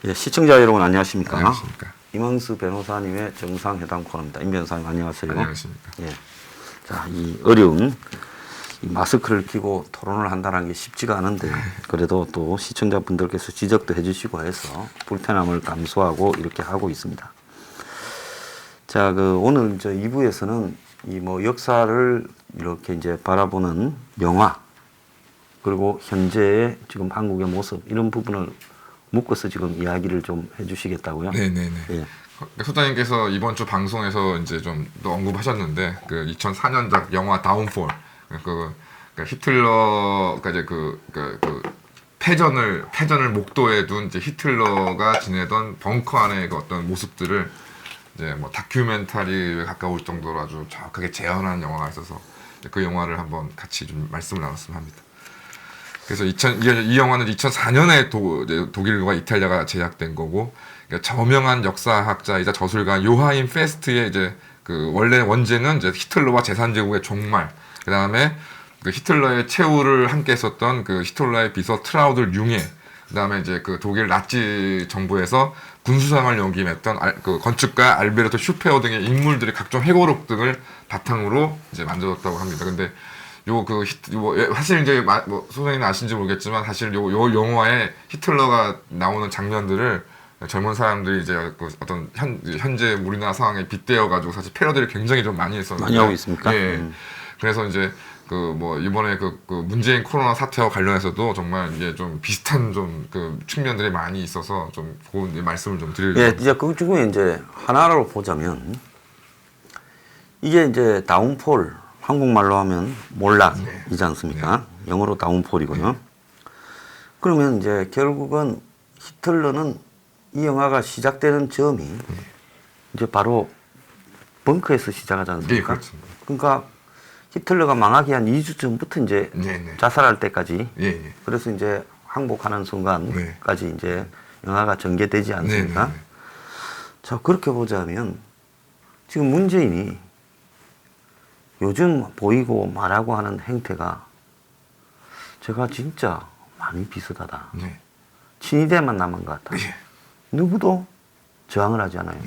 예, 시청자 여러분 안녕하십니까? 안녕하십니까? 임항수 변호사님의 정상회담 코너입니다. 임 변호사님 안녕하세요. 안녕하십니까? 예. 자, 이 어려운 이 마스크를 끼고 토론을 한다는 게 쉽지가 않은데 그래도 또 시청자분들께서 지적도 해주시고 해서 불편함을 감수하고 이렇게 하고 있습니다. 자, 오늘 저 2부에서는 이 뭐 역사를 이렇게 이제 바라보는 영화 그리고 현재의 지금 한국의 모습 이런 부분을 묶어서 지금 이야기를 좀 해주시겠다고요? 네네네. 예. 소장님께서 이번 주 방송에서 이제 좀 또 언급하셨는데 그 2004년작 영화 다운폴 히틀러가 이제 그 패전을 목도에 둔 이제 히틀러가 지내던 벙커 안의 그 어떤 모습들을 이제 뭐 다큐멘터리에 가까울 정도로 아주 정확하게 재현한 영화가 있어서 그 영화를 한번 같이 좀 말씀을 나눴으면 합니다. 그래서 이 영화는 2004년에 독일과 이탈리아가 제작된 거고, 그러니까 저명한 역사학자이자 저술가 요하임 페스트의 이제 그 원래 원제는 이제 히틀러와 제3제국의 종말, 그 다음에 그 히틀러의 최후를 함께 했었던 그 히틀러의 비서 트라우들 융에, 그 다음에 이제 그 독일 나치 정부에서 군수상을 역임했던 그 건축가 알베르토 슈페어 등의 인물들의 각종 회고록 등을 바탕으로 이제 만들었다고 합니다. 근데 사실 이제 뭐 소장님 아신지 모르겠지만 사실 요 영화에 히틀러가 나오는 장면들을 젊은 사람들이 이제 그 어떤 현재 우리나라 상황에 빗대어 가지고 사실 패러디를 굉장히 좀 많이 했었는데 많이 하고 있습니까? 예. 그래서 이제 그 뭐 이번에 그 문재인 코로나 사태와 관련해서도 정말 이게 좀 비슷한 좀 그 측면들이 많이 있어서 좀 그 말씀을 좀 드리려고. 예, 이제 그 중에 이제 하나로 보자면 이게 이제 다운폴 한국말로 하면 몰락이지 않습니까? 네. 영어로 다운폴이고요. 네. 그러면 이제 결국은 히틀러는 이 영화가 시작되는 점이 이제 바로 벙커에서 시작하지 않습니까? 네, 그렇습니다. 그러니까 히틀러가 망하기 한 2주 전부터 이제 자살할 때까지 그래서 이제 항복하는 순간까지 이제 영화가 전개되지 않습니까? 자, 그렇게 보자면 지금 문재인이 요즘 보이고 말하고 하는 행태가 제가 진짜 많이 비슷하다. 친이대만 남은 것 같다. 누구도 저항을 하지 않아요.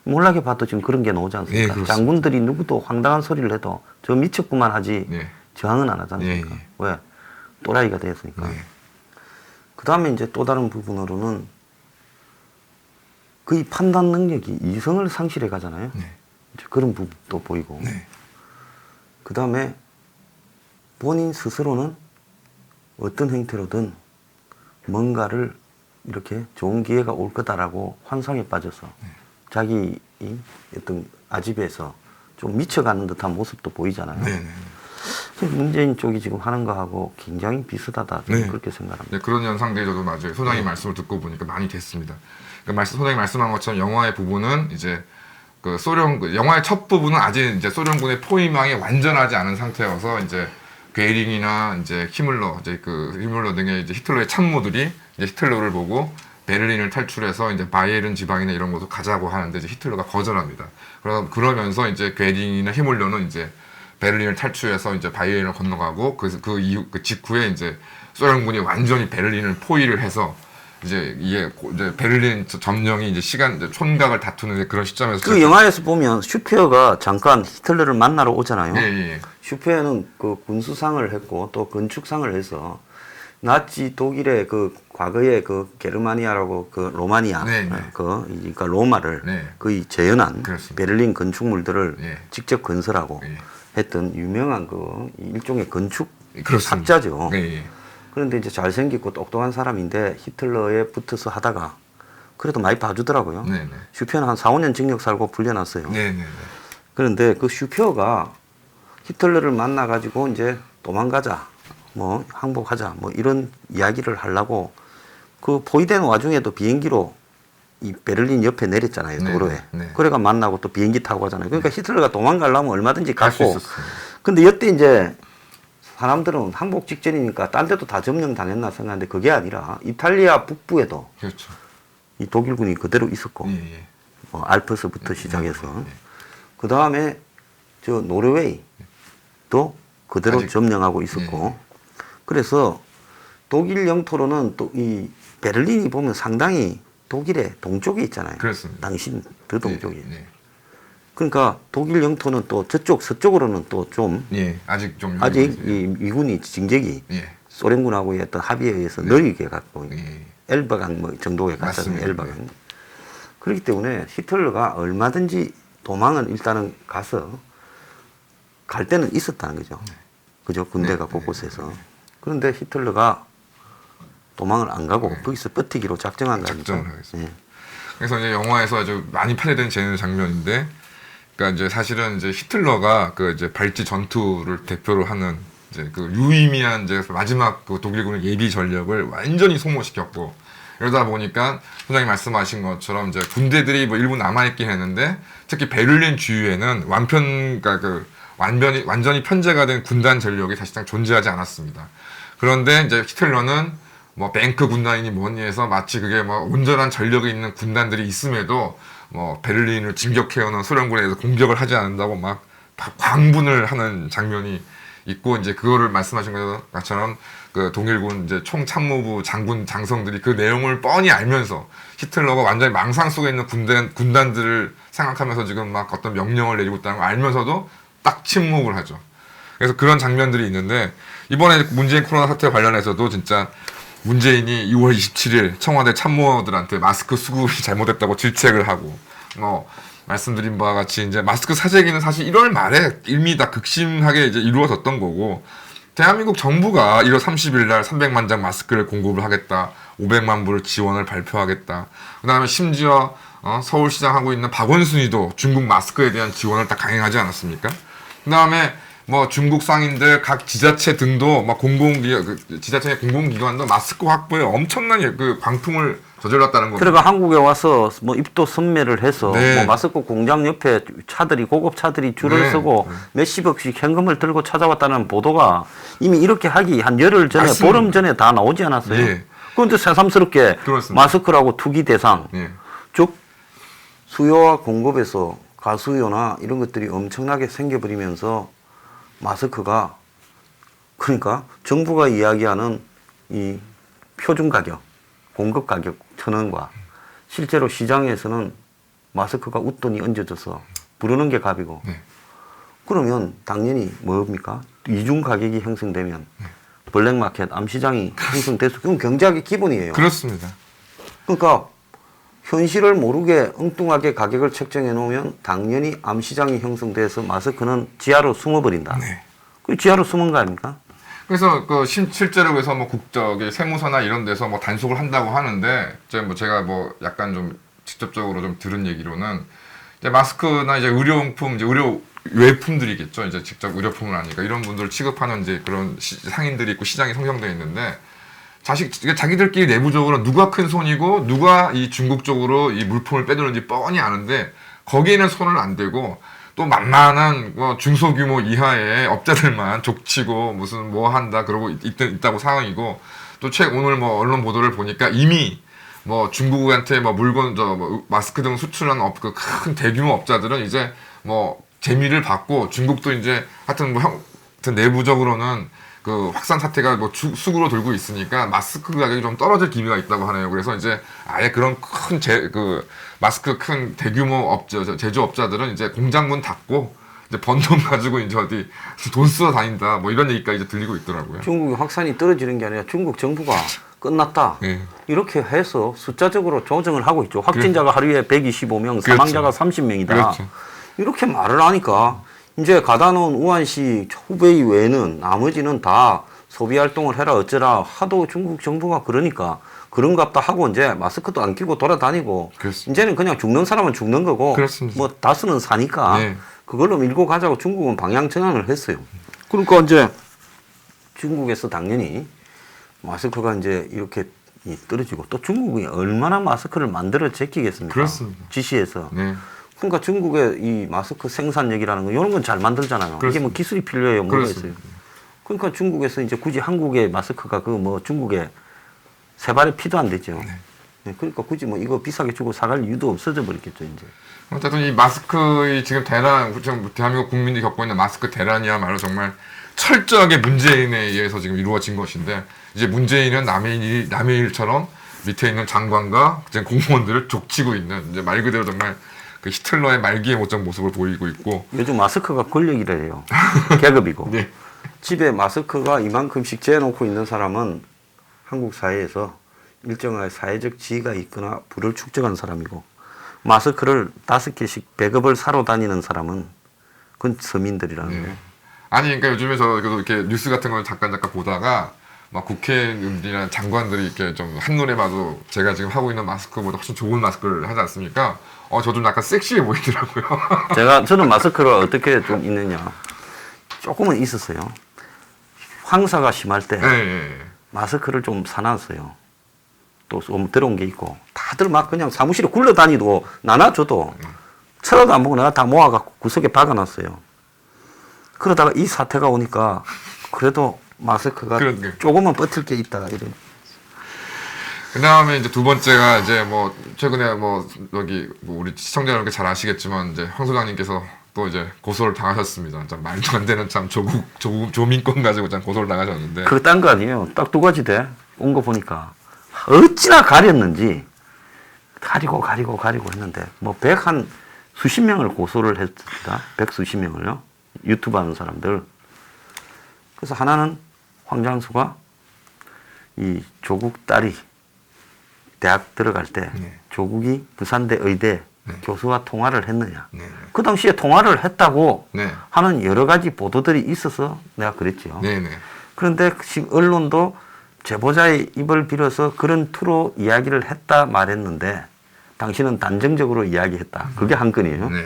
몰락에 봐도 지금 그런 게 나오지 않습니까? 장군들이 누구도 황당한 소리를 해도 저 미쳤구만 하지 저항은 안 하지 않습니까? 왜? 또라이가 되었으니까. 그 다음에 이제 또 다른 부분으로는 거의 판단 능력이 이성을 상실해 가잖아요. 이제 그런 부분도 보이고. 그 다음에 본인 스스로는 어떤 행태로든 뭔가를 이렇게 좋은 기회가 올 거다라고 환상에 빠져서 자기 어떤 아집에서 좀 미쳐가는 듯한 모습도 보이잖아요. 문재인 쪽이 지금 하는 거하고 굉장히 비슷하다. 저는 그렇게 생각합니다. 네, 그런 현상들이 저도 맞아요. 소장님 말씀을 듣고 보니까 많이 됐습니다. 그러니까 소장님 말씀한 것처럼 영화의 부분은 이제 그 영화의 첫 부분은 아직 이제 소련군의 포위망이 완전하지 않은 상태여서 이제 괴링이나 이제 히물러 등의 이제 히틀러의 참모들이 이제 히틀러를 보고 베를린을 탈출해서 이제 바이에른 지방이나 이런 곳으로 가자고 하는데 이제 히틀러가 거절합니다. 그러면서 이제 괴링이나 히물러는 이제 베를린을 탈출해서 이제 바이에른을 건너가고 그 직후에 이제 소련군이 완전히 베를린을 포위를 해서 이제 베를린 점령이 이제 촌각을 다투는 그런 시점에서 그 영화에서 보면 슈페어가 잠깐 히틀러를 만나러 오잖아요. 슈페어는 그 군수상을 했고 또 건축상을 해서 나치 독일의 그 과거의 그 게르마니아라고 그 로마니아 그러니까 로마를 거의 재현한 베를린 건축물들을 직접 건설하고 했던 유명한 그 일종의 건축 학자죠. 그런데 이제 잘생기고 똑똑한 사람인데 히틀러에 붙어서 하다가 그래도 많이 봐주더라고요. 슈페어는 한 4, 5년 징역 살고 풀려났어요. 그런데 그 슈페어가 히틀러를 만나가지고 이제 도망가자, 뭐 항복하자, 뭐 이런 이야기를 하려고 그 포위된 와중에도 비행기로 이 베를린 옆에 내렸잖아요. 도로에. 그래가 만나고 또 비행기 타고 가잖아요. 그러니까 히틀러가 도망가려면 얼마든지 갔고 근데 이때 이제 사람들은 항복 직전이니까 딴 데도 다 점령 당했나 생각하는데 그게 아니라 이탈리아 북부에도 그렇죠. 이 독일군이 그대로 있었고 예, 예. 알프스부터 시작해서 예. 그 다음에 저 노르웨이도 그대로 아직- 점령하고 있었고 그래서 독일 영토로는 또 이 베를린이 보면 상당히 독일의 동쪽에 있잖아요. 그렇습니다. 당신 더 동쪽에. 예, 그러니까 독일 영토는 또 저쪽 서쪽으로는 또 좀 예. 아직 좀 아직 이 미군이 징적이 예. 소련군하고의 어떤 합의에 의해서 느리게 갖고 예. 엘바강 뭐 정도에 갔잖아요. 맞습니다. 엘바강. 그렇기 때문에 히틀러가 얼마든지 도망을 일단은 가서 갈 때는 있었다는 거죠. 그죠? 군대가 곳곳에서. 그런데 히틀러가 도망을 안 가고 거기서 버티기로 작정한 거죠. 작정을 하겠습니다. 그래서 이제 영화에서 아주 많이 파괴된 장면인데, 그러니까 이제 사실은 이제 히틀러가 그 이제 발지 전투를 대표로 하는 이제 그 유의미한 이제 마지막 그 독일군의 예비 전력을 완전히 소모시켰고, 이러다 보니까 소장님 말씀하신 것처럼 이제 군대들이 뭐 일부 남아있긴 했는데, 특히 베를린 주위에는 그러니까 그 완전히 편제가 된 군단 전력이 사실상 존재하지 않았습니다. 그런데 이제 히틀러는 뭐 뱅크 군단이니 뭐니 해서 마치 그게 뭐 온전한 전력이 있는 군단들이 있음에도 뭐 베를린을 진격해오는 소련군에 대해서 공격을 하지 않는다고 막 광분을 하는 장면이 있고, 이제 그거를 말씀하신 것처럼 그 독일군 이제 총참모부 장군 장성들이 그 내용을 뻔히 알면서 히틀러가 완전히 망상 속에 있는 군단들을 생각하면서 지금 막 어떤 명령을 내리고 있다는 걸 알면서도 딱 침묵을 하죠. 그래서 그런 장면들이 있는데, 이번에 문재인 코로나 사태 관련해서도 진짜 문재인이 2월 27일 청와대 참모들한테 마스크 수급이 잘못됐다고 질책을 하고, 뭐 말씀드린 바와 같이 이제 마스크 사재기는 사실 1월 말에 이미 다 극심하게 이제 이루어졌던 거고, 대한민국 정부가 1월 30일 날 300만 장 마스크를 공급을 하겠다, 500만 불 지원을 발표하겠다. 그다음에 심지어 서울시장 하고 있는 박원순이도 중국 마스크에 대한 지원을 다 강행하지 않았습니까? 그다음에 뭐 중국 상인들 각 지자체 등도 막 지자체 공공기관도 마스크 확보에 엄청난 그 광풍을 저질렀다는 겁니다. 그러니까 한국에 와서 뭐 입도 선매를 해서 네. 뭐 마스크 공장 옆에 차들이 고급 차들이 줄을 네. 서고 몇십억씩 현금을 들고 찾아왔다는 보도가 이미 이렇게 하기 한 열흘 전에 맞습니다. 보름 전에 다 나오지 않았어요. 네. 그런데 새삼스럽게 그렇습니다. 마스크라고 투기 대상, 예. 즉 수요와 공급에서 가수요나 이런 것들이 엄청나게 생겨버리면서 마스크가 그러니까 정부가 이야기하는 이 표준 가격, 공급 가격 1,000원과 실제로 시장에서는 마스크가 웃돈이 얹어져서 부르는 게 값이고 네. 그러면 당연히 뭡니까? 이중 가격이 형성되면 블랙마켓, 암시장이 형성돼서 그건 경제학의 기본이에요. 그렇습니다. 그러니까 현실을 모르게 엉뚱하게 가격을 책정해 놓으면 당연히 암시장이 형성돼서 마스크는 지하로 숨어버린다. 네. 그 지하로 숨은 거 아닙니까? 그래서 그 실제로 그래서 뭐 국적의 세무서나 이런 데서 뭐 단속을 한다고 하는데, 제가 뭐 약간 좀 직접적으로 좀 들은 얘기로는 이제 마스크나 이제 의료용품, 이제 의료 외품들이겠죠. 이제 직접 의료품은 아니까 이런 분들 취급하는 이제 그런 상인들이 있고 시장이 형성되어 있는데, 자기들끼리 내부적으로 누가 큰 손이고 누가 이 중국 쪽으로 이 물품을 빼드는지 뻔히 아는데 거기에는 손을 안 대고 또 만만한 뭐 중소규모 이하의 업자들만 족치고 무슨 뭐 한다 그러고 있다고 상황이고, 또 오늘 뭐 언론 보도를 보니까 이미 뭐 중국한테 뭐 물건 뭐 마스크 등 수출하는 그 큰 대규모 업자들은 이제 뭐 재미를 받고, 중국도 이제 하여튼 하여튼 내부적으로는 그 확산 사태가 뭐 수구로 돌고 있으니까 마스크 가격이 좀 떨어질 기미가 있다고 하네요. 그래서 이제 아예 그런 그 마스크 큰 대규모 제조업자들은 이제 공장 문 닫고 이제 번 돈 가지고 이제 어디 돈 쓰러 다닌다, 뭐 이런 얘기까지 이제 들리고 있더라고요. 중국이 확산이 떨어지는 게 아니라 중국 정부가 끝났다. 네. 이렇게 해서 숫자적으로 조정을 하고 있죠. 확진자가 하루에 125명, 그렇죠. 사망자가 30명이다. 그렇죠. 이렇게 말을 하니까 이제 가다 놓은 우한시 후베이 외에는 나머지는 다 소비 활동을 해라 어쩌라 하도 중국 정부가 그러니까 그런갑다 하고 이제 마스크도 안 끼고 돌아다니고 그렇습니다. 이제는 그냥 죽는 사람은 죽는 거고 그렇습니다. 뭐 다스는 사니까 네. 그걸로 밀고 가자고 중국은 방향 전환을 했어요. 그러니까 이제 중국에서 당연히 마스크가 이제 이렇게 떨어지고 또 중국이 얼마나 마스크를 만들어 제끼겠습니까? 그렇습니다. 지시해서. 네. 그러니까 중국의 이 마스크 생산력이라는 거 이런 건 잘 만들잖아요. 그렇습니다. 이게 뭐 기술이 필요해요. 뭐가 있어요. 그렇습니다. 그러니까 중국에서 이제 굳이 한국의 마스크가 그 뭐 중국에 세 발의 피도 안 되죠. 네, 그러니까 굳이 뭐 이거 비싸게 주고 사갈 이유도 없어져 버렸겠죠 이제. 어쨌든 이 마스크의 지금 대란, 지금 대한민국 국민들이 겪고 있는 마스크 대란이야말로 정말 철저하게 문재인에 의해서 지금 이루어진 것인데, 이제 문재인은 남의 일처럼 밑에 있는 장관과 이제 공무원들을 족치고 있는, 이제 말 그대로 정말 그 히틀러의 말기에 못한 모습을 보이고 있고. 요즘 마스크가 권력이래요. 계급이고. 네. 집에 마스크가 이만큼씩 재놓고 있는 사람은 한국 사회에서 일정한 사회적 지위가 있거나 부를 축적한 사람이고, 마스크를 5개씩 배급을 사러 다니는 사람은 그건 서민들이라는 거예요. 네. 아니, 그러니까 요즘에서 이렇게 뉴스 같은 걸 잠깐 보다가 막 국회의원이나 장관들이 이렇게 좀 한눈에 봐도 제가 지금 하고 있는 마스크보다 훨씬 좋은 마스크를 하지 않습니까? 저 좀 약간 섹시해 보이더라고요. 저는 마스크를 어떻게 좀 있느냐. 조금은 있었어요. 황사가 심할 때 네. 마스크를 좀 사놨어요. 또 좀 들어온 게 있고, 다들 막 그냥 사무실에 굴러다니도 나눠줘도 쳐다도 안 보고 내가 다 모아갖고 구석에 박아놨어요. 그러다가 이 사태가 오니까 그래도 마스크가 그러니까. 조금은 버틸 게 있다 이래. 그 다음에 이제 두 번째가 이제 뭐 최근에 뭐 여기 뭐 우리 시청자 여러분 잘 아시겠지만 이제 황 소장님께서 또 이제 고소를 당하셨습니다. 참 말도 안 되는 참 조민권 가지고 참 고소를 당하셨는데. 그거 딴 거 아니에요. 딱 2가지 돼. 온 거 보니까 어찌나 가렸는지 가리고 했는데 뭐 100한 수십 명을 고소를 했습니다. 100수십 명을요. 유튜브 하는 사람들. 그래서 하나는 황장수가 이 조국 딸이 대학 들어갈 때 네. 조국이 부산대 의대 교수와 통화를 했느냐. 네. 그 당시에 통화를 했다고 네. 하는 여러 가지 보도들이 있어서 내가 그랬죠. 네네. 그런데 지금 언론도 제보자의 입을 빌어서 그런 투로 이야기를 했다 말했는데 당신은 단정적으로 이야기했다. 그게 한 건이에요. 네.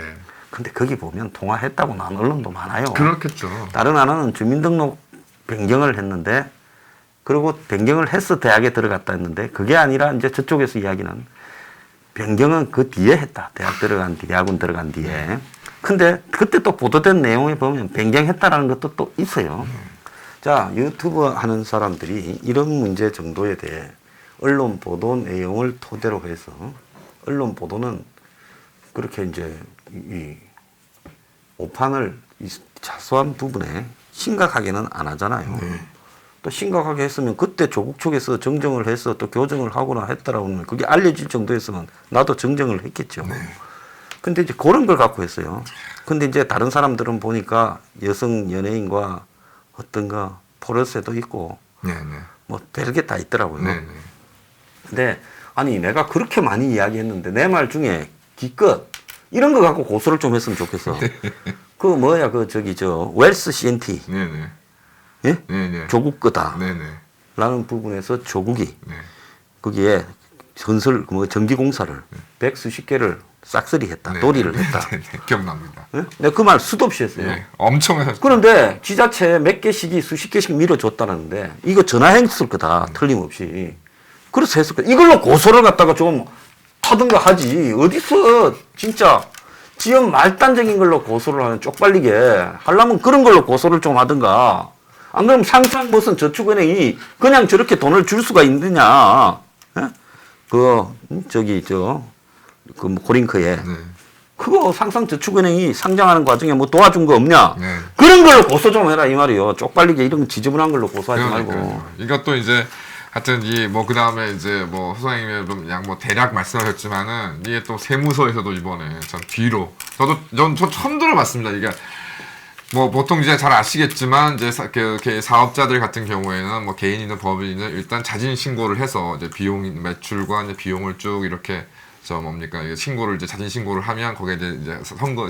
근데 거기 보면 통화했다고 난 언론도 많아요. 그렇겠죠. 다른 하나는 주민등록 변경을 했는데, 그리고 변경을 해서 대학에 들어갔다 했는데, 그게 아니라 이제 저쪽에서 이야기는 변경은 그 뒤에 했다. 대학 들어간 뒤에, 대학원 들어간 뒤에. 근데 그때 또 보도된 내용에 보면 변경했다라는 것도 또 있어요. 자, 유튜브 하는 사람들이 이런 문제 정도에 대해 언론 보도 내용을 토대로 해서, 언론 보도는 그렇게 이제 이 오판을 이 자소한 부분에 심각하게는 안 하잖아요. 또 심각하게 했으면 그때 조국 쪽에서 정정을 해서 또 교정을 하거나 했다라고 하면 그게 알려질 정도였으면 나도 정정을 했겠죠. 근데 이제 그런 걸 갖고 했어요. 근데 이제 다른 사람들은 보니까 여성 연예인과 어떤가 포르쉐도 있고 네네. 뭐 별게 다 있더라고요. 네네. 근데 아니 내가 그렇게 많이 이야기했는데 내 말 중에 기껏 이런 거 갖고 고소를 좀 했으면 좋겠어. 그 뭐야 그 저기 저 웰스 CNT 네네. 예? 네네. 조국 거다 네네. 라는 부분에서 조국이 네. 거기에 건설 뭐 전기공사를 100수십 개를 싹쓸이 했다. 네. 도리를 했다. 네네. 기억납니다. 예? 내가 그 말 수도 없이 했어요. 네. 엄청 하셨죠. 그런데 지자체 몇 개씩이 수십 개씩 밀어줬다는데 이거 전화했을 거다. 틀림없이. 그래서 했을 거다. 이걸로 고소를 갖다가 좀 하든가 하지. 어디서 진짜 지연 말단적인 걸로 고소를 하는 쪽팔리게 하려면 그런 걸로 고소를 좀 하든가. 안 그러면 상상 무슨 저축은행이 그냥 저렇게 돈을 줄 수가 있느냐. 예? 그 고링크에. 네. 그거 상상저축은행이 상장하는 과정에 뭐 도와준 거 없냐? 네. 그런 걸로 고소 좀 해라 이 말이요. 쪽팔리게 이런 지저분한 걸로 고소하지 말고. 이것도 이제 하여튼 이 뭐 그 다음에 이제 뭐 소장님이 좀 양 뭐 대략 말씀하셨지만은 이게 또 세무서에서도 이번에 전 뒤로 저 처음 들어봤습니다. 이게 뭐 보통 이제 잘 아시겠지만 이제 사업자들 같은 경우에는 뭐 개인이든 법인이든 일단 자진 신고를 해서 이제 비용 매출과 이제 비용을 쭉 이렇게 저 뭡니까 이게 신고를 이제 자진 신고를 하면 거기에 이제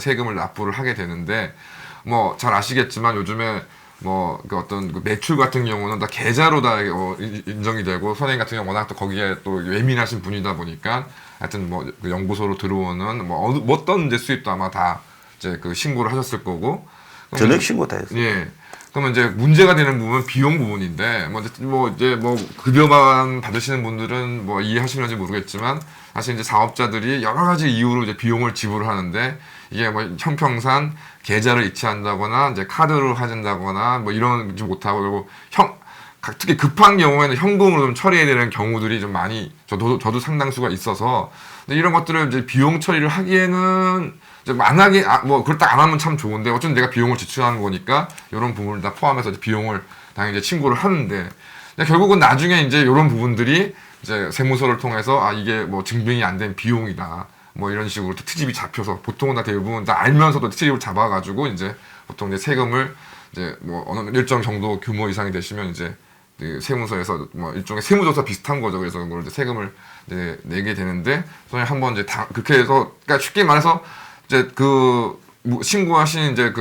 세금을 납부를 하게 되는데 뭐 잘 아시겠지만 요즘에 뭐 그 어떤 그 매출 같은 경우는 다 계좌로 다 인정이 되고 선생님 같은 경우 워낙 또 거기에 또 예민하신 분이다 보니까 하여튼 뭐 그 연구소로 들어오는 뭐 어떤 이제 수입도 아마 다 이제 그 신고를 하셨을 거고 전액 신고 다 했어요. 예. 그러면 이제 문제가 되는 부분은 비용 부분인데 이제 급여만 받으시는 분들은 뭐 이해하시는지 모르겠지만 사실 이제 사업자들이 여러 가지 이유로 이제 비용을 지불을 하는데 이게 뭐 형평상 계좌를 이체한다거나 이제 카드로 하진다거나 뭐 이러지 못하고 그리고 특히 급한 경우에는 현금으로 좀 처리해야 되는 경우들이 좀 많이 저도 상당수가 있어서 근데 이런 것들을 이제 비용 처리를 하기에는 만약에 뭐 그렇다 안 하면 참 좋은데 어쨌든 내가 비용을 지출하는 거니까 이런 부분을 다 포함해서 이제 비용을 당연히 이제 신고를 하는데 결국은 나중에 이제 이런 부분들이 이제 세무서를 통해서 이게 뭐 증빙이 안 된 비용이다 뭐 이런 식으로 트집이 잡혀서 보통은 다 대부분 다 알면서도 트집을 잡아가지고 이제 보통 이제 세금을 이제 뭐 어느 일정 정도 규모 이상이 되시면 이제 그 세무서에서 뭐 일종의 세무조사 비슷한 거죠. 그래서 그걸 이제 세금을 이제 내게 되는데 저희 한번 이제 그렇게 해서 그러니까 쉽게 말해서 이제 신고하신 이제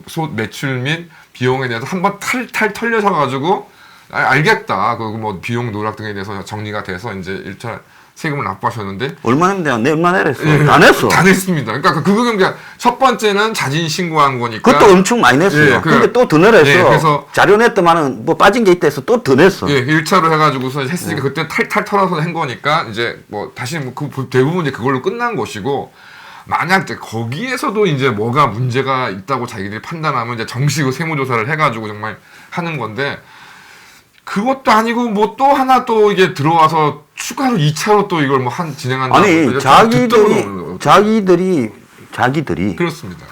소 매출 및 비용에 대해서 한번 탈탈 털려셔가지고 알겠다. 그 뭐 비용 누락 등에 대해서 정리가 돼서 이제 1차 세금을 납부하셨는데 얼마 냈는데 내 얼마 내랬어? 예, 다 냈어. 다 냈습니다. 그러니까 그거는 그냥 첫 번째는 자진 신고한 거니까. 그것도 엄청 많이 냈어요. 예, 근데 또 더 내랬어. 예, 그래서 자료 냈더만은 뭐 빠진 게 있다 해서 또 더 냈어. 예, 1차로 해가지고서 했으니까 그때 탈탈 털어서 한 거니까 이제 뭐 다시 뭐 대부분 이제 그걸로 끝난 것이고 만약 이제 거기에서도 이제 뭐가 문제가 있다고 자기들이 판단하면 이제 정식으로 세무조사를 해가지고 정말 하는 건데 그것도 아니고 뭐 또 하나 또 이게 들어와서 추가로 2차로 또 이걸 뭐 진행한다고. 아니 자기들이 그렇습니다.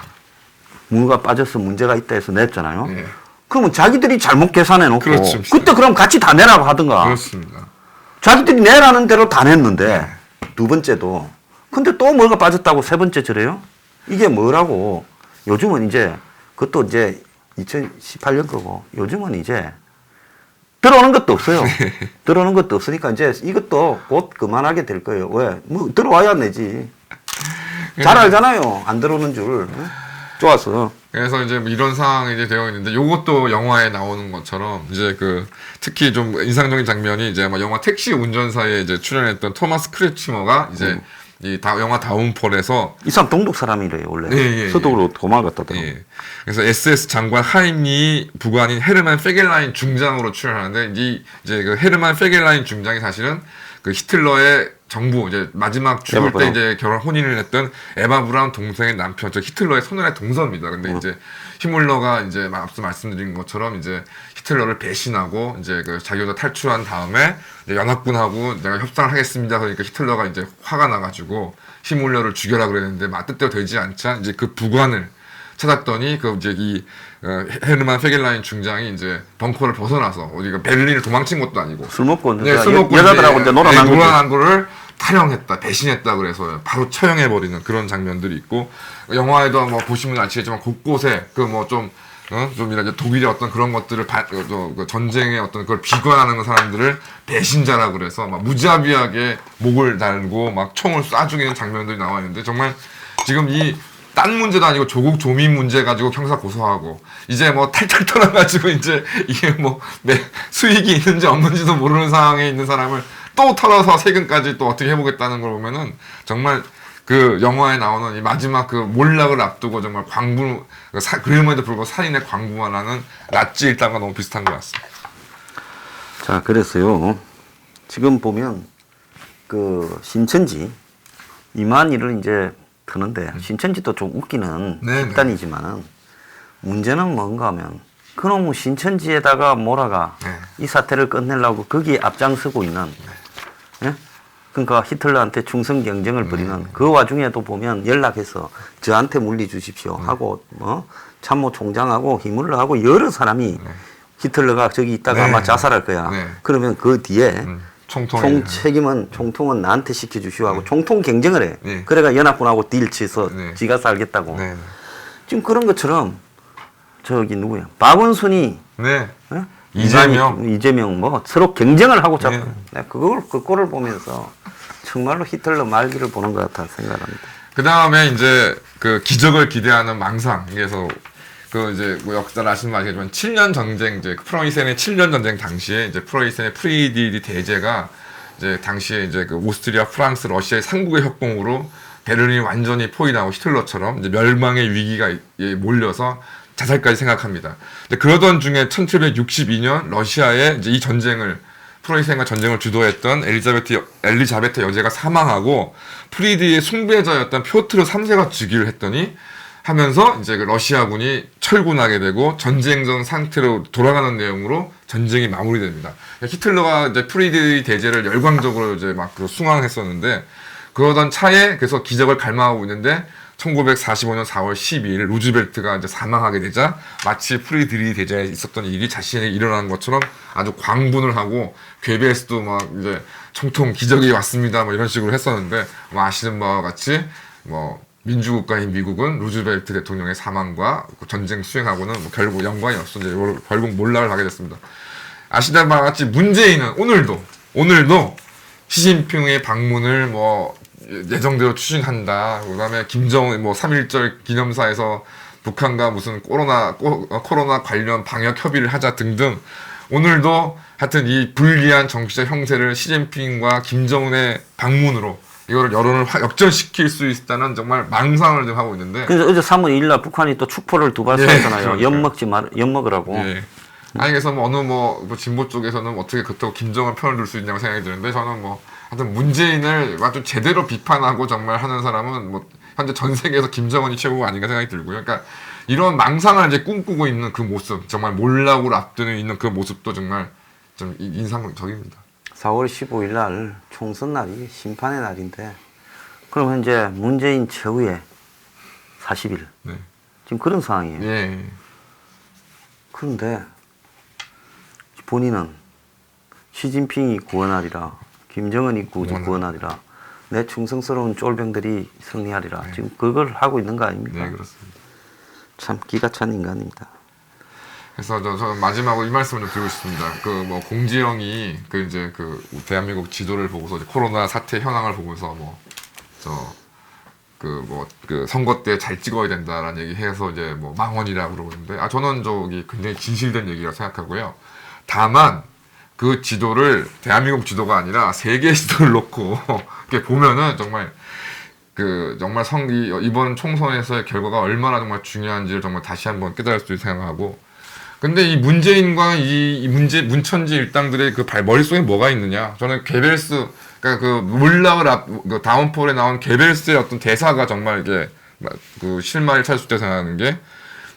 뭔가 빠져서 문제가 있다 해서 냈잖아요. 예. 그러면 자기들이 잘못 계산해 놓고 그렇죠. 그때 그럼 같이 다 내라고 하든가. 그렇습니다. 자기들이 내라는 대로 다 냈는데 두 번째도 근데 또 뭐가 빠졌다고 세 번째 저래요? 이게 뭐라고? 요즘은 이제 그것도 이제 2018년 거고 요즘은 이제 들어오는 것도 없어요. 들어오는 것도 없으니까 이제 이것도 곧 그만하게 될 거예요. 왜? 뭐 들어와야 내지. 잘 알잖아요. 안 들어오는 줄. 좋았어. 그래서 이제 뭐 이런 상황이 이제 되어 있는데 요것도 영화에 나오는 것처럼 이제 특히 좀 인상적인 장면이 이제 막 영화 택시 운전사에 이제 출연했던 토마스 크레치머가 이제 영화 다운폴에서 이 사람 동독 사람이래요 원래. 예, 서독으로 도망갔다더라고. 예. 그래서 SS 장관 하임리 부관인 헤르만 페겔라인 중장으로 출연하는데 이제 그 헤르만 페겔라인 중장이 사실은 그 히틀러의 정부 이제 마지막 죽을 때 이제 혼인을 했던 에바 브라운 동생의 남편, 저 히틀러의 손안의 동서입니다. 근데 이제 히물러가 이제 앞서 말씀드린 것처럼 이제 히틀러를 배신하고 이제 자기 혼자 탈출한 다음에 이제 연합군하고 내가 협상을 하겠습니다. 그러니까 히틀러가 이제 화가 나가지고 히물러를 죽여라 그랬는데 뜻대로 되지 않자 이제 그 부관을 찾았더니 헤르만 페겔라인 중장이 이제 벙커를 벗어나서 어디가 베를린을 도망친 것도 아니고 술 먹고 여자들하고 이제 놀아난 거를 탈영했다, 배신했다 그래서 바로 처형해 버리는 그런 장면들이 있고 영화에도 뭐 보시면 아시겠지만 곳곳에 좀 이제 독일의 어떤 그런 것들을 전쟁의 어떤 그걸 비관하는 사람들을 배신자라 그래서 막 무자비하게 목을 달고 막 총을 쏴 죽이는 장면들이 나와 있는데 정말 지금 딴 문제도 아니고 조국 조민 문제 가지고 형사 고소하고 이제 뭐 탈탈 털어가지고 이제 이게 뭐 수익이 있는지 없는지도 모르는 상황에 있는 사람을 또 털어서 세금까지 또 어떻게 해보겠다는 걸 보면은 정말 그 영화에 나오는 이 마지막 그 몰락을 앞두고 정말 그럼에도 불구하고 살인의 광부만하는 나치 일당과 너무 비슷한 것 같습니다. 자, 그래서요. 지금 보면 그 신천지 이만희를 이제 드는데 신천지도 좀 웃기는 집단이지만은 문제는 뭔가 하면 그놈 신천지에다가 몰아가 이 사태를 끝내려고 거기에 앞장서고 있는 예? 그러니까 히틀러한테 충성 경쟁을 벌이는 그 와중에도 보면 연락해서 저한테 물리 주십시오 하고 참모 총장하고 히물러하고 여러 사람이 히틀러가 저기 있다가 아마 자살할 거야. 그러면 그 뒤에 총통은 나한테 시켜주시오 하고 총통 경쟁을 해. 그래가 연합군하고 딜 치서 지가 살겠다고. 지금 그런 것처럼 저기 누구야? 박원순이 이재명 뭐 서로 경쟁을 하고 자꾸 그 꼴을 보면서 정말로 히틀러 말기를 보는 것 같아 생각합니다. 그 다음에 이제 그 기적을 기대하는 망상. 그래서 이제 뭐 역사를 아시는 분 아시겠지만 7년 전쟁 이제 프로이센의 7년 전쟁 당시에 이제 프로이센의 프리디리 대제가 이제 당시에 이제 오스트리아, 프랑스, 러시아의 삼국의 협공으로 베를린이 완전히 포위나고 히틀러처럼 이제 멸망의 위기가 몰려서 자살까지 생각합니다. 근데 그러던 중에 1762년 러시아에 이제 이 전쟁을 프로이센과 전쟁을 주도했던 엘리자베트 여제가 사망하고 프리드의 숭배자였던 표트르 3세가 즉위를 했더니 하면서 이제 그 러시아군이 철군하게 되고 전쟁전 상태로 돌아가는 내용으로 전쟁이 마무리됩니다. 히틀러가 이제 프리드의 대제를 열광적으로 이제 막 숭앙했었는데 그러던 차에 그래서 기적을 갈망하고 있는데 1945년 4월 12일 루즈벨트가 이제 사망하게 되자 마치 프리드리 대제에 있었던 일이 자신에게 일어난 것처럼 아주 광분을 하고 괴베스도 막 이제 총통 기적이 왔습니다 뭐 이런 식으로 했었는데 뭐 아시는 바와 같이 뭐 민주국가인 미국은 루즈벨트 대통령의 사망과 전쟁 수행하고는 뭐 결국 연관이 없어 이제 결국 몰락을 하게 됐습니다. 아시는 바와 같이 문재인은 오늘도 시진핑의 방문을 뭐 예정대로 추진한다. 그다음에 김정은 뭐 3.1절 기념사에서 북한과 무슨 코로나 관련 방역 협의를 하자 등등 오늘도 하여튼 이 불리한 정치적 형세를 시진핑과 김정은의 방문으로 이거를 여론을 역전시킬 수 있다는 정말 망상을 지금 하고 있는데. 그래서 어제 3월 2일 날 북한이 또 축포를 두 발 쏘았잖아요. 엿 먹으라고. 예. 아니 그래서 뭐 어느 뭐 진보 쪽에서는 어떻게 그렇다고 김정은 편을 들 수 있냐고 생각이 드는데 저는 뭐 하여튼 문재인을 아주 제대로 비판하고 정말 하는 사람은 뭐 현재 전 세계에서 김정은이 최고가 아닌가 생각이 들고요. 그러니까 이런 망상을 이제 꿈꾸고 있는 그 모습, 정말 몰락을 앞두고 있는 그 모습도 정말 좀 인상적입니다. 4월 15일 날 총선 날이 심판의 날인데 그럼 현재 문재인 최후의 40일. 네. 지금 그런 상황이에요. 예. 그런데 본인은 시진핑이 구원하리라, 김정은이 구원하리라, 내 충성스러운 쫄병들이 승리하리라. 네. 지금 그걸 하고 있는 거 아닙니까? 네, 그렇습니다. 참 기가 찬 인간입니다. 그래서 저는 마지막으로 이 말씀을 좀 드리고 싶습니다. 그 뭐 공지영이 그 이제 그 대한민국 지도를 보고서 이제 코로나 사태 현황을 보면서 그 선거 때 잘 찍어야 된다라는 얘기해서 이제 뭐 망언이라고 그러는데 저는 저기 굉장히 진실된 얘기라고 생각하고요. 다만 그 지도를 대한민국 지도가 아니라 세계 지도를 놓고 이렇게 보면은 정말 정말 이번 총선에서의 결과가 얼마나 정말 중요한지를 정말 다시 한번 깨달을 수 있다고 생각하고. 근데 이 문재인과 문천지 일당들의 그 머릿속에 뭐가 있느냐? 저는 게벨스, 그러니까 그 몰락을 다운폴에 나온 게벨스의 어떤 대사가 정말 이게 그 실마리를 찾을 수 있다고 생각하는 게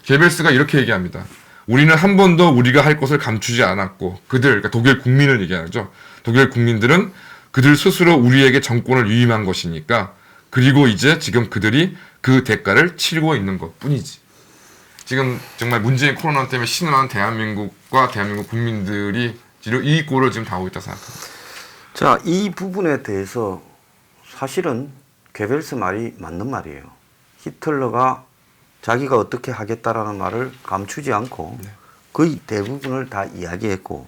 게벨스가 이렇게 얘기합니다. 우리는 한 번도 우리가 할 것을 감추지 않았고 그러니까 독일 국민을 얘기하죠. 독일 국민들은 그들 스스로 우리에게 정권을 위임한 것이니까 그리고 이제 지금 그들이 그 대가를 치르고 있는 것 뿐이지. 지금 정말 문재인 코로나 때문에 신음하는 대한민국과 대한민국 국민들이 이 꼴을 지금 당하고 있다고 생각합니다. 자, 이 부분에 대해서 사실은 게벨스 말이 맞는 말이에요. 히틀러가 자기가 어떻게 하겠다라는 말을 감추지 않고 거의 대부분을 다 이야기했고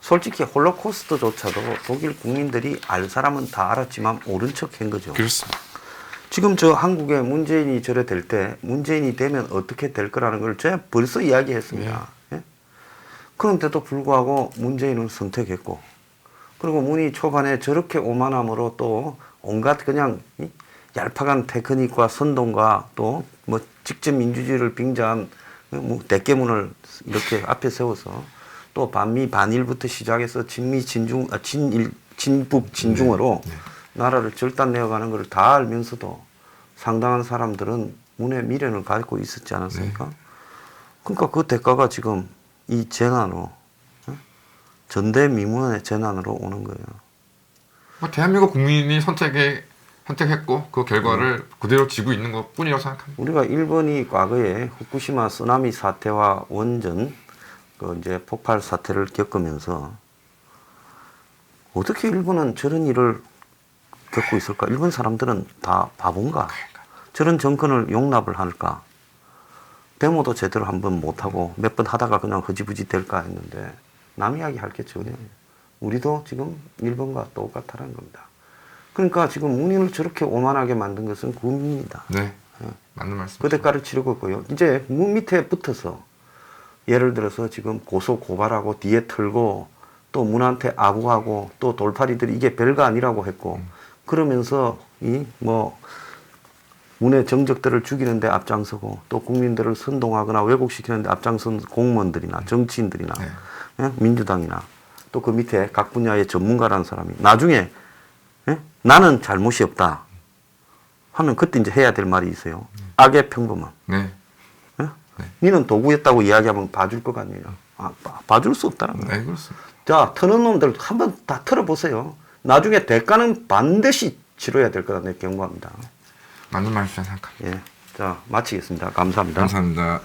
솔직히 홀로코스트조차도 독일 국민들이 알 사람은 다 알았지만 모른 척 한 거죠. 그렇습니다. 지금 저 한국에 문재인이 저래 될 때 문재인이 되면 어떻게 될 거라는 걸 제가 벌써 이야기했습니다. 예? 그런데도 불구하고 문재인을 선택했고 그리고 문이 초반에 저렇게 오만함으로 또 온갖 그냥 얄팍한 테크닉과 선동과 또 뭐 직접 민주주의를 빙자한 뭐 대깨문을 이렇게 앞에 세워서 또 반미 반일부터 시작해서 진북 진중으로 나라를 절단내어가는 걸 다 알면서도 상당한 사람들은 문의 미련을 갖고 있었지 않았습니까? 그러니까 그 대가가 지금 이 재난으로 전대미문의 재난으로 오는 거예요. 뭐 대한민국 국민이 선택했고 그 결과를 그대로 지고 있는 것 뿐이라고 생각합니다. 우리가 일본이 과거에 후쿠시마 쓰나미 사태와 원전 그 이제 폭발 사태를 겪으면서 어떻게 일본은 저런 일을 겪고 있을까? 일본 사람들은 다 바본가? 저런 정권을 용납을 할까? 데모도 제대로 한번 못하고 몇 번 하다가 그냥 흐지부지 될까 했는데 남 이야기 할 게 전혀. 우리도 지금 일본과 똑같다는 겁니다. 그러니까 지금 문인을 저렇게 오만하게 만든 것은 국민이다. 네, 맞는 말씀. 그 대가를 치르고 있고요. 이제 문 밑에 붙어서 예를 들어서 지금 고소 고발하고 뒤에 털고 또 문한테 아부하고 또 돌팔이들이 이게 별거 아니라고 했고 그러면서 이 뭐 문의 정적들을 죽이는데 앞장서고 또 국민들을 선동하거나 왜곡시키는데 앞장선 공무원들이나 정치인들이나 네. 예? 민주당이나 또 그 밑에 각 분야의 전문가라는 사람이 나중에 예? 나는 잘못이 없다 하면 그때 이제 해야 될 말이 있어요. 악의 평범함. 네. 예? 니는 도구였다고 이야기하면 봐줄 것 같느냐? 봐줄 수 없다는 거예요. 네, 그렇습니다. 자, 터는 놈들 한번 다 털어보세요. 나중에 대가는 반드시 치러야 될 거다 내 경고합니다. 맞는 말이라 생각합니다. 예. 자, 마치겠습니다. 감사합니다. 감사합니다.